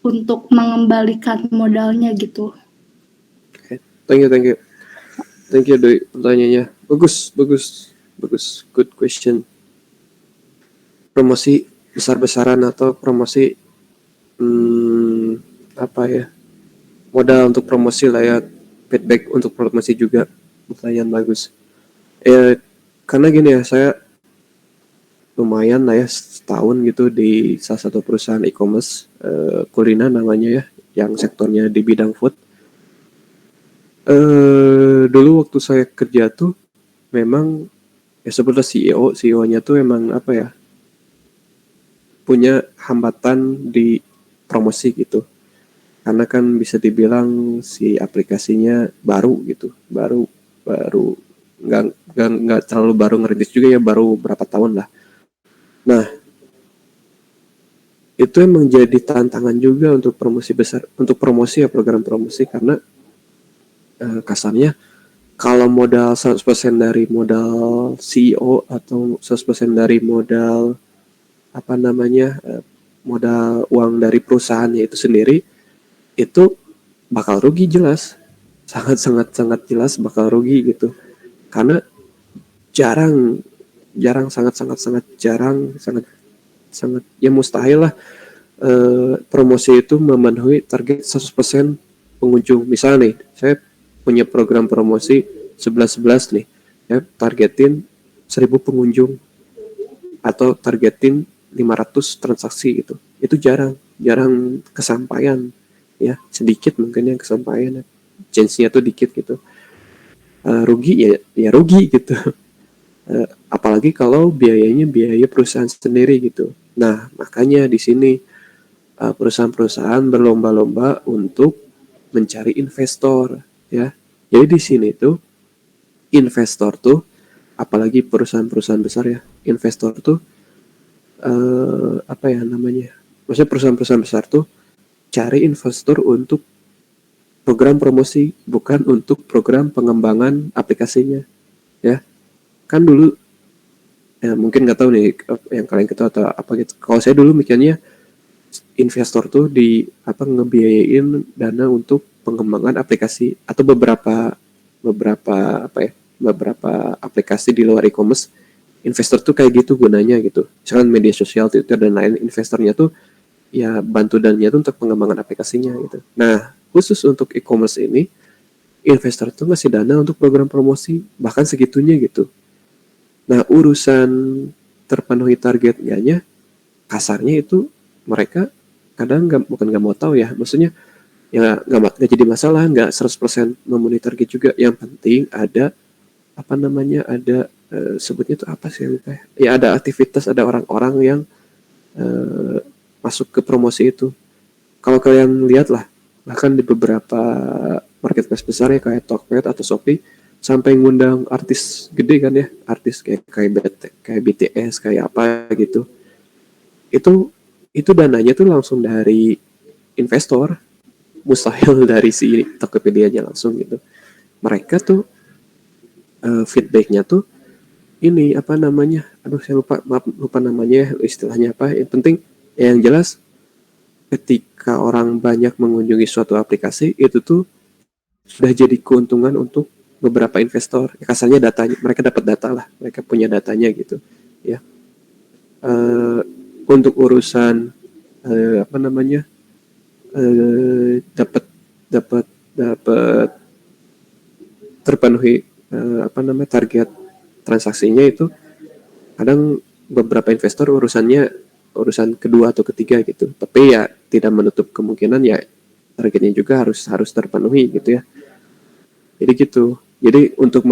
untuk mengembalikan modalnya gitu? Thank you Doi, pertanyaannya bagus, good question. Promosi besar-besaran atau promosi apa ya, modal untuk promosi lah ya, feedback untuk promosi juga, pertanyaan bagus. Karena gini ya, saya lumayan lah ya setahun gitu di salah satu perusahaan e-commerce kuliner namanya ya, yang sektornya di bidang food. Dulu waktu saya kerja tuh memang ya seperti CEO-nya tuh emang apa ya, punya hambatan di promosi gitu. Karena kan bisa dibilang si aplikasinya baru gitu, baru nggak terlalu baru ngerintis juga ya, baru berapa tahun lah. Nah itu emang jadi tantangan juga untuk promosi besar, untuk promosi ya, program promosi, karena kasarnya kalau modal 100% dari modal CEO atau 100% dari modal apa namanya modal uang dari perusahaannya itu sendiri, itu bakal rugi jelas, sangat jelas bakal rugi gitu, karena jarang sangat ya mustahil lah promosi itu memenuhi target 100% pengunjung. Misalnya nih, saya punya program promosi 11-11 nih, ya targetin 1000 pengunjung atau targetin 500 transaksi gitu, itu jarang kesampaian ya, sedikit mungkin yang kesampaian, chance-nya tuh dikit gitu. Rugi ya rugi gitu. Apalagi kalau biayanya biaya perusahaan sendiri gitu. Nah makanya di sini perusahaan-perusahaan berlomba-lomba untuk mencari investor ya. Jadi di sini tuh investor tuh, apalagi perusahaan-perusahaan besar ya, investor tuh apa ya namanya, maksudnya perusahaan-perusahaan besar tuh cari investor untuk program promosi, bukan untuk program pengembangan aplikasinya ya. Kan dulu ya mungkin nggak tahu nih yang kalian ketahui atau apa gitu, kalau saya dulu mikirnya investor tuh ngebiayain dana untuk pengembangan aplikasi atau beberapa apa ya, beberapa aplikasi di luar e-commerce, investor tuh kayak gitu gunanya gitu. Misalkan media sosial, Twitter dan lain, investornya tuh ya bantu dananya tuh untuk pengembangan aplikasinya gitu. Nah, khusus untuk e-commerce ini, investor tuh ngasih dana untuk program promosi, bahkan segitunya gitu. Nah, urusan terpenuhi targetnya, kasarnya itu mereka kadang bukan nggak mau tahu ya, maksudnya ya nggak jadi masalah, nggak 100% memenuhi target juga. Yang penting ada apa namanya, ada sebutnya itu apa sih lupa ya. Ya ada aktivitas, ada orang-orang yang masuk ke promosi itu. Kalau kalian lihat lah, bahkan di beberapa marketplace besar ya kayak Tokped atau Shopee sampai ngundang artis gede kan ya, artis kayak BTS kayak apa gitu. Itu dananya tuh langsung dari investor, mustahil dari si Tokopedia-nya langsung gitu. Mereka tuh feedbacknya tuh ini apa namanya, aduh saya lupa namanya, istilahnya apa. Yang penting yang jelas ketika orang banyak mengunjungi suatu aplikasi itu tuh sudah jadi keuntungan untuk beberapa investor. Ya, kasarnya datanya, mereka dapat data lah, mereka punya datanya gitu ya. Untuk urusan apa namanya, dapat terpenuhi apa namanya target transaksinya itu, kadang beberapa investor urusan kedua atau ketiga gitu, tapi ya tidak menutup kemungkinan ya targetnya juga harus terpenuhi gitu ya. Jadi gitu. Jadi untuk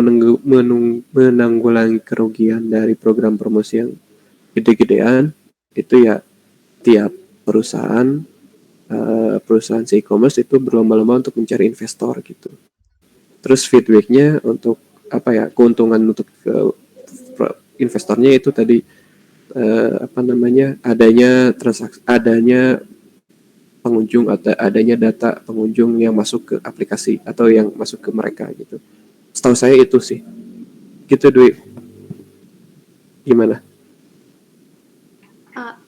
menanggulangi kerugian dari program promosi yang gede-gedean itu ya tiap perusahaan e-commerce itu berlomba-lomba untuk mencari investor gitu. Terus feedbacknya untuk apa ya, keuntungan untuk investornya itu tadi apa namanya, adanya transaksi, adanya pengunjung atau adanya data pengunjung yang masuk ke aplikasi atau yang masuk ke mereka gitu. Setahu saya itu sih. Gitu Dwi. Gimana?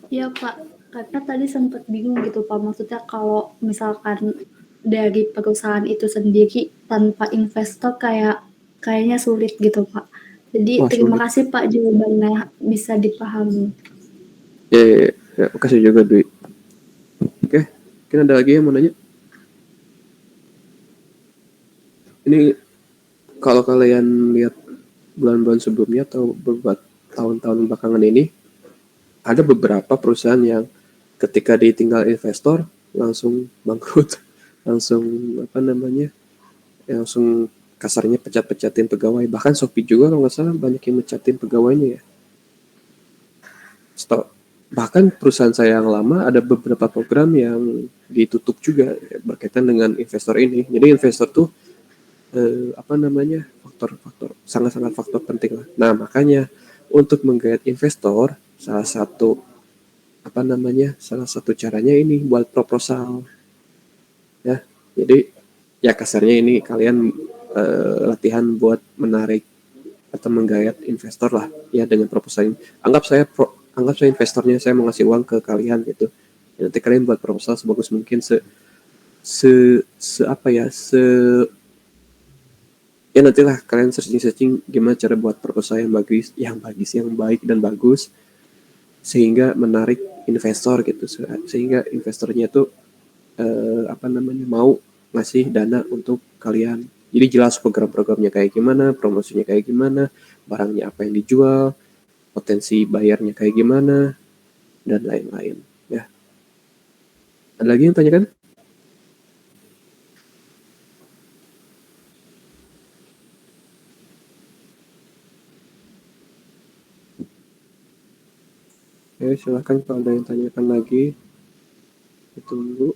Iya Pak, karena tadi sempat bingung gitu Pak, maksudnya kalau misalkan dari perusahaan itu sendiri tanpa investor kayaknya sulit gitu Pak. Jadi Wah, terima sulit. kasih Pak, jawabannya bisa dipahami. Ya, makasih juga Dwi. Oke, mungkin ada lagi yang mau nanya? Ini kalau kalian lihat bulan-bulan sebelumnya atau beberapa tahun-tahun belakangan ini, ada beberapa perusahaan yang ketika ditinggal investor langsung bangkrut, langsung apa namanya, langsung kasarnya pecat-pecatin pegawai. Bahkan Shopee juga kalau nggak salah banyak yang mecatin pegawainya ya. Bahkan perusahaan saya yang lama ada beberapa program yang ditutup juga berkaitan dengan investor ini. Jadi investor tuh apa namanya, faktor sangat-sangat faktor penting lah. Nah makanya untuk menggait investor salah satu caranya ini buat proposal ya. Jadi ya kasarnya ini kalian latihan buat menarik atau menggait investor lah ya dengan proposal ini. Anggap saya investornya, saya mau ngasih uang ke kalian gitu ya, nanti kalian buat proposal sebagus mungkin ya nantilah kalian searching gimana cara buat proposal yang baik dan bagus sehingga menarik investor gitu, sehingga investornya tuh mau ngasih dana untuk kalian. Jadi jelas program-programnya kayak gimana, promosinya kayak gimana, barangnya apa yang dijual, potensi bayarnya kayak gimana, dan lain-lain ya. Ada lagi yang tanyakan? Oke, silahkan kalau ada yang tanyakan lagi. Tunggu.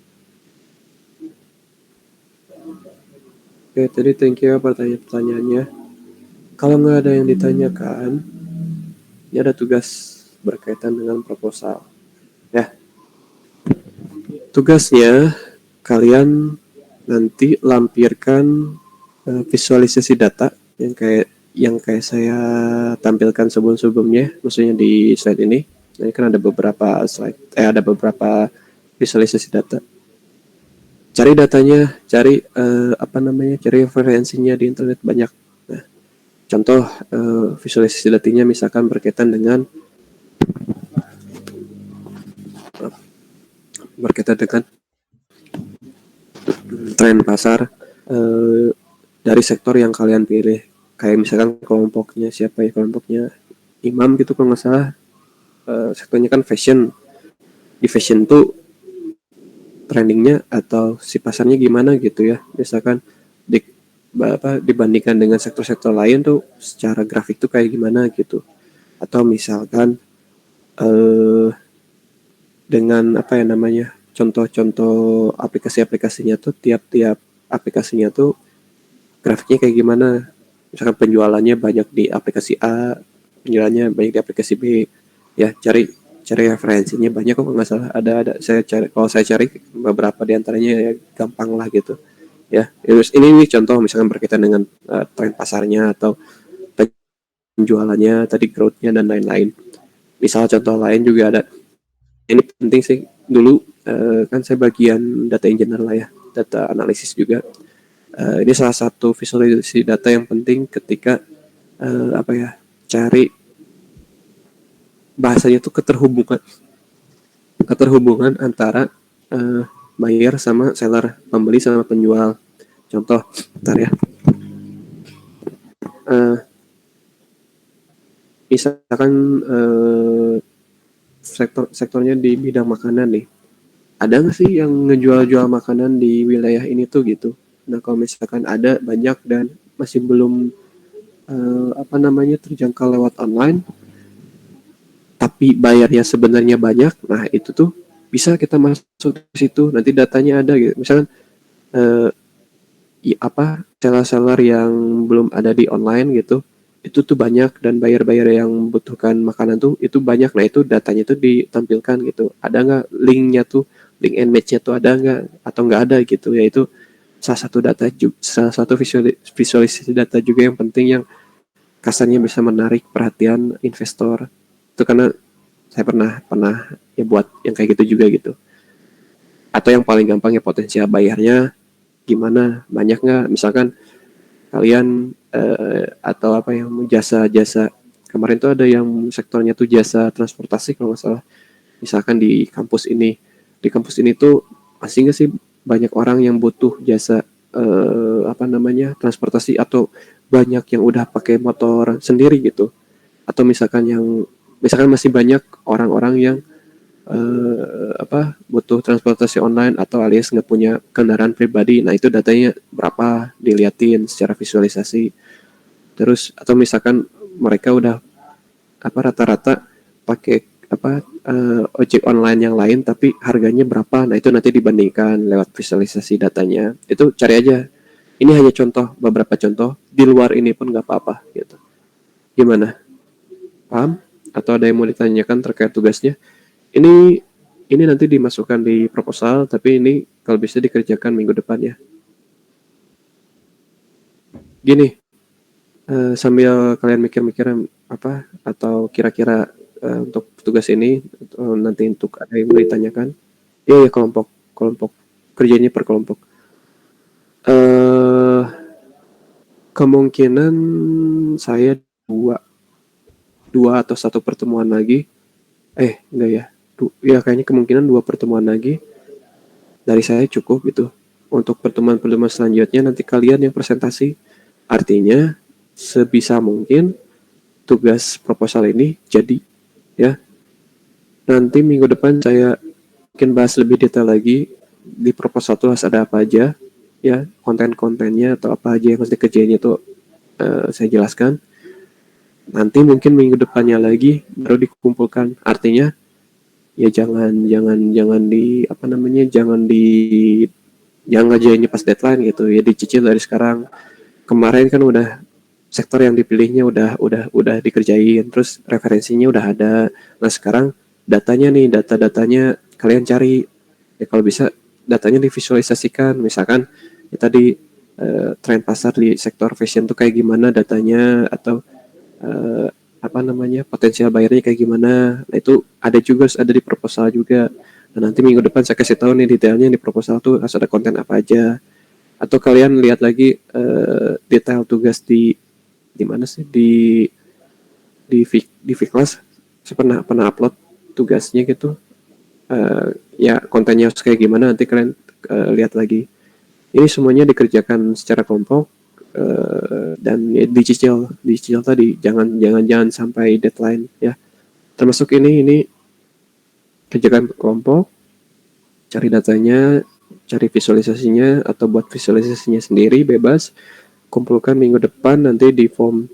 Oke, tadi thank you pertanyaannya. Kalau nggak ada yang ditanyakan, ini ada tugas berkaitan dengan proposal. Ya. Tugasnya kalian nanti lampirkan visualisasi data yang kayak saya tampilkan sebelumnya, maksudnya di slide ini. Ini kan ada beberapa visualisasi data. Cari datanya, cari cari referensinya di internet banyak. Nah, contoh visualisasi datanya misalkan berkaitan dengan tren pasar dari sektor yang kalian pilih. Kayak misalkan kelompoknya siapa ya, kelompoknya Imam gitu kalau nggak salah, sektornya kan fashion. Di fashion tuh trendingnya atau si pasarnya gimana gitu ya, misalkan dibandingkan dengan sektor-sektor lain tuh secara grafik tuh kayak gimana gitu. Atau misalkan dengan apa ya namanya, contoh-contoh aplikasi-aplikasinya tuh tiap-tiap aplikasinya tuh grafiknya kayak gimana. Misalkan penjualannya banyak di aplikasi A, penjualannya banyak di aplikasi B, ya cari referensinya banyak kok nggak salah, ada saya cari beberapa diantaranya ya gampang lah gitu ya. Terus ini contoh misalkan berkaitan dengan tren pasarnya atau penjualannya tadi, growth-nya dan lain-lain. Misal contoh lain juga ada, ini penting sih dulu, kan saya bagian data engineer lah ya, data analisis juga. Ini salah satu visualisasi data yang penting ketika cari bahasanya tuh keterhubungan antara buyer sama seller, pembeli sama penjual. Contoh, bentar ya. Misalkan sektornya di bidang makanan nih. Ada nggak sih yang ngejual-jual makanan di wilayah ini tuh gitu? Nah kalau misalkan ada banyak dan masih belum terjangkau lewat online, tapi bayarnya sebenarnya banyak, nah itu tuh bisa kita masuk ke situ, nanti datanya ada gitu. Misalkan seller-seller yang belum ada di online gitu, itu tuh banyak, dan buyer-buyer yang membutuhkan makanan tuh itu banyak. Nah itu datanya tuh ditampilkan gitu. Ada nggak linknya tuh, link and match-nya tuh ada nggak atau nggak ada gitu. Yaitu salah satu visualisasi data juga yang penting, yang kasarnya bisa menarik perhatian investor. Itu karena saya pernah ya buat yang kayak gitu juga gitu. Atau yang paling gampang ya potensial bayarnya gimana, banyak nggak, misalkan kalian atau jasa kemarin tuh ada yang sektornya tuh jasa transportasi kalau nggak salah. Misalkan di kampus ini tuh masih nggak sih banyak orang yang butuh jasa transportasi, atau banyak yang udah pakai motor sendiri gitu. Atau misalkan masih banyak orang-orang yang butuh transportasi online atau alias nggak punya kendaraan pribadi. Nah itu datanya berapa, diliatin secara visualisasi. Terus atau misalkan mereka udah rata-rata pakai ojek online yang lain tapi harganya berapa, nah itu nanti dibandingkan lewat visualisasi datanya. Itu cari aja. Ini hanya beberapa contoh, di luar ini pun nggak apa-apa gitu. Gimana? Paham? Atau ada yang mau ditanyakan terkait tugasnya? Ini nanti dimasukkan di proposal, tapi ini kalau bisa dikerjakan minggu depan ya. Gini, sambil kalian mikir-mikir atau kira-kira untuk tugas ini nanti untuk ada yang mau ditanyakan. Iya, kelompok kerjanya per kelompok. Kemungkinan saya dua atau satu pertemuan lagi. Enggak ya. Ya kayaknya kemungkinan 2 pertemuan lagi dari saya cukup gitu. Untuk pertemuan-pertemuan selanjutnya nanti kalian yang presentasi. Artinya sebisa mungkin tugas proposal ini jadi ya. Nanti minggu depan saya mungkin bahas lebih detail lagi di proposal itu harus ada apa aja ya, konten-kontennya atau apa aja yang harus dikerjainnya tuh saya jelaskan. Nanti mungkin minggu depannya lagi baru dikumpulkan. Artinya ya jangan ngerjainnya pas deadline gitu ya, dicicil dari sekarang. Kemarin kan udah sektor yang dipilihnya udah dikerjain, terus referensinya udah ada. Nah sekarang datanya kalian cari ya, kalau bisa datanya divisualisasikan. Misalkan ya tadi tren pasar di sektor fashion tuh kayak gimana datanya, atau potensial bayarnya kayak gimana. Nah itu ada di proposal juga. Nah nanti minggu depan saya kasih tahu nih detailnya di proposal tuh harus ada konten apa aja. Atau kalian lihat lagi detail tugas di di mana sih di Viklas saya pernah upload tugasnya gitu. Ya kontennya harus kayak gimana nanti kalian lihat lagi. Ini semuanya dikerjakan secara kelompok dan ya, dicicil tadi jangan sampai deadline ya. Termasuk ini kerjakan kelompok, cari datanya, cari visualisasinya atau buat visualisasinya sendiri bebas. Kumpulkan minggu depan nanti di form.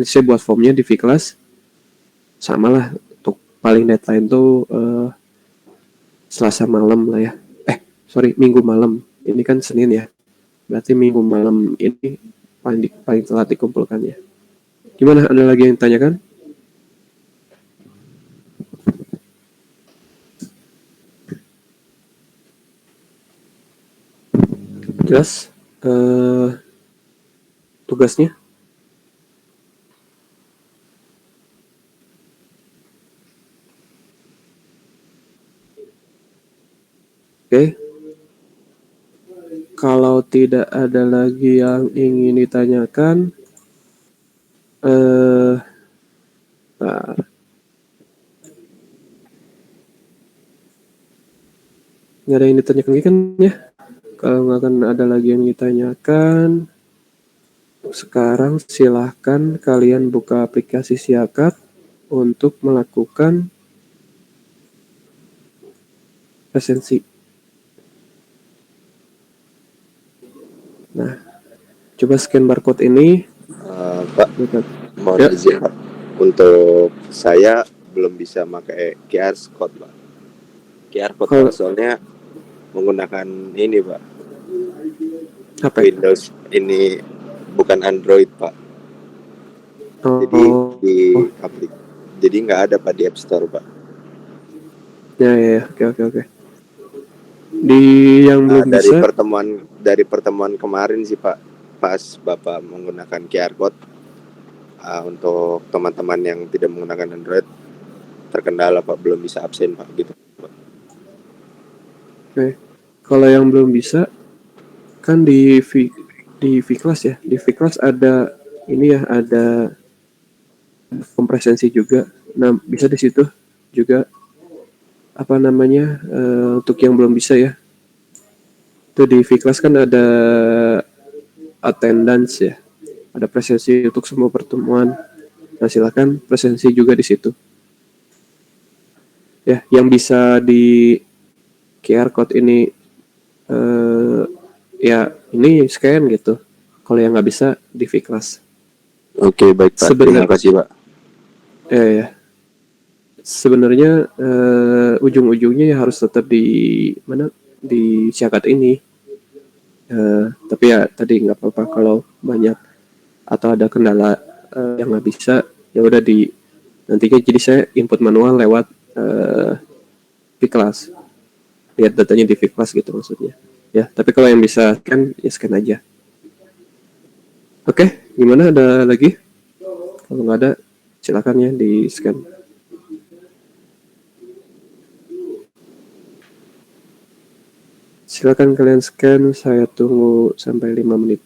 Saya buat formnya di Viklas. Sama lah untuk paling deadline tuh Selasa malam lah ya. Sorry, Minggu malam. Ini kan Senin ya. Berarti Minggu malam ini paling telat dikumpulkannya. Gimana? Ada lagi yang tanyakan? Jelas? Tugasnya? Oke. Kalau tidak ada lagi yang ingin ditanyakan, nah, nggak ada yang ditanyakan lagi kan ya? Kalau nggak akan ada lagi yang ditanyakan, sekarang silahkan kalian buka aplikasi Siakat untuk melakukan presensi. Nah, coba scan barcode ini. Pak, mohon Ya. izin Pak. Untuk saya belum bisa pakai QR code Pak. QR code Pak, soalnya menggunakan ini Pak. Apa? Windows ini bukan Android Pak. Jadi jadi nggak ada Pak di App Store Pak. Ya, oke. Di yang belum dari bisa. pertemuan kemarin sih Pak, pas Bapak menggunakan QR code untuk teman-teman yang tidak menggunakan Android terkendala Pak, belum bisa absen Pak gitu. Oke. Kalau yang belum bisa kan di Viklas ya. Di Viklas ada ini ya, ada kompresensi juga. Nah, bisa di situ juga apa namanya untuk yang belum bisa ya. Itu di Viklas kan ada attendance ya. Ada presensi untuk semua pertemuan. Nah, silakan presensi juga di situ. Ya, yang bisa di QR code ini ya ini scan gitu. Kalau yang nggak bisa di Viklas. Oke, baik Pak. Terima kasih Pak. Ya. Sebenarnya ujung-ujungnya ya harus tetap di Siakat ini. Tapi ya tadi nggak apa-apa kalau banyak atau ada kendala yang nggak bisa, ya udah di nantinya jadi saya input manual lewat Viklas. Lihat datanya di Viklas gitu maksudnya. Ya, tapi kalau yang bisa scan ya scan aja. Oke, gimana, ada lagi? Kalau nggak ada silakan ya di scan. Silakan kalian scan, saya tunggu sampai 5 menit.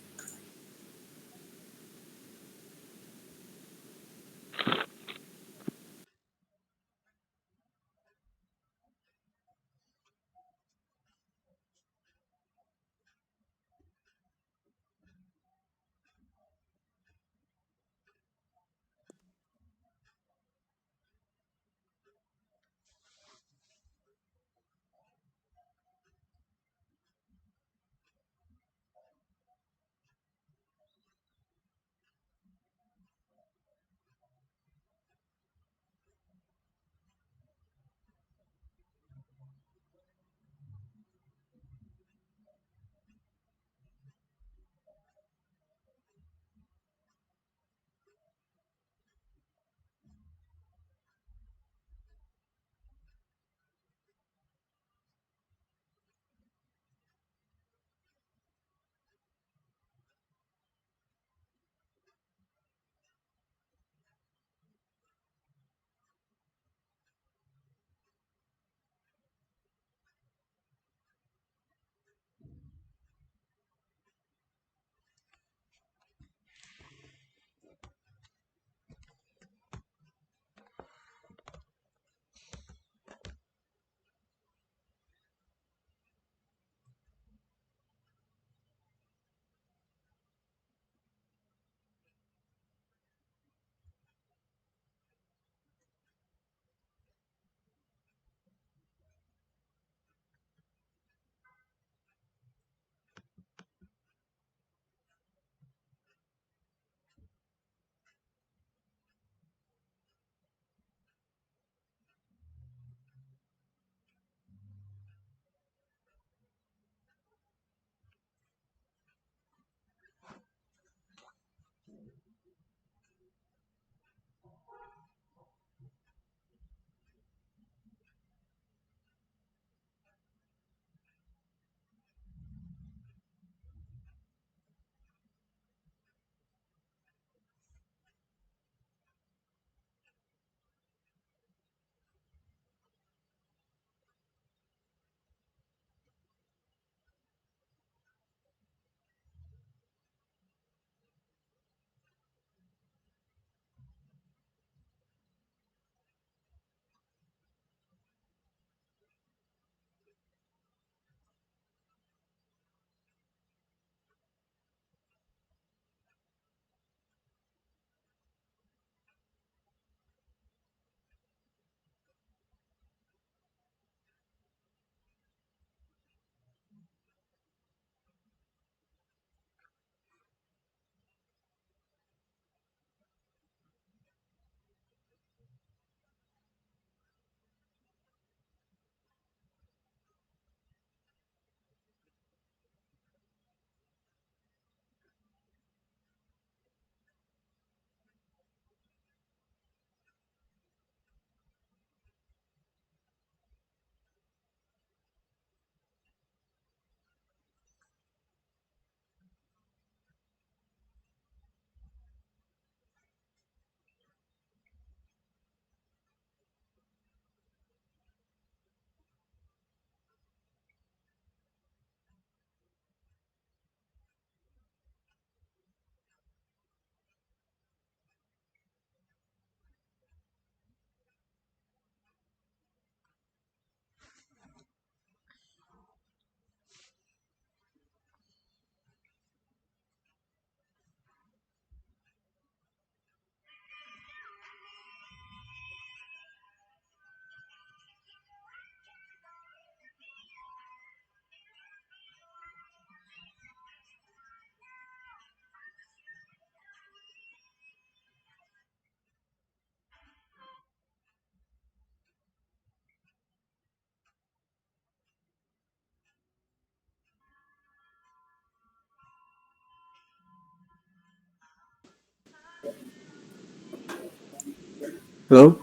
Halo?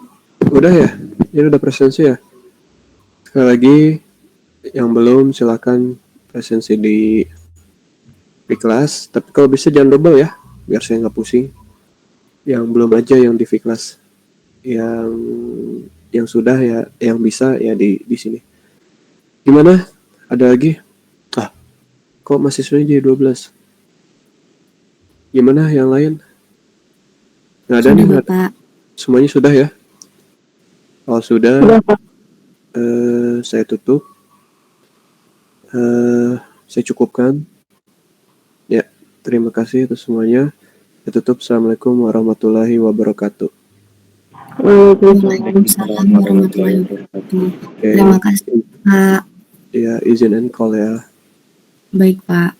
Udah ya? Ini udah presensi ya? Sekali lagi, yang belum silakan presensi di kelas. Tapi kalau bisa jangan double ya, biar saya nggak pusing. Yang belum aja yang di kelas. Yang sudah ya, yang bisa ya di sini. Gimana? Ada lagi? Kok mahasiswanya jadi 12? Gimana yang lain? Nggak ada nih, nggak ada. Bapak. Semuanya sudah ya? Kalau sudah, saya tutup. Saya cukupkan. Ya, terima kasih atas semuanya. Saya tutup. Assalamualaikum warahmatullahi wabarakatuh. Waalaikumsalam warahmatullahi wabarakatuh. Oke. Terima kasih, Pak. Ya, izin and call ya. Baik, Pak.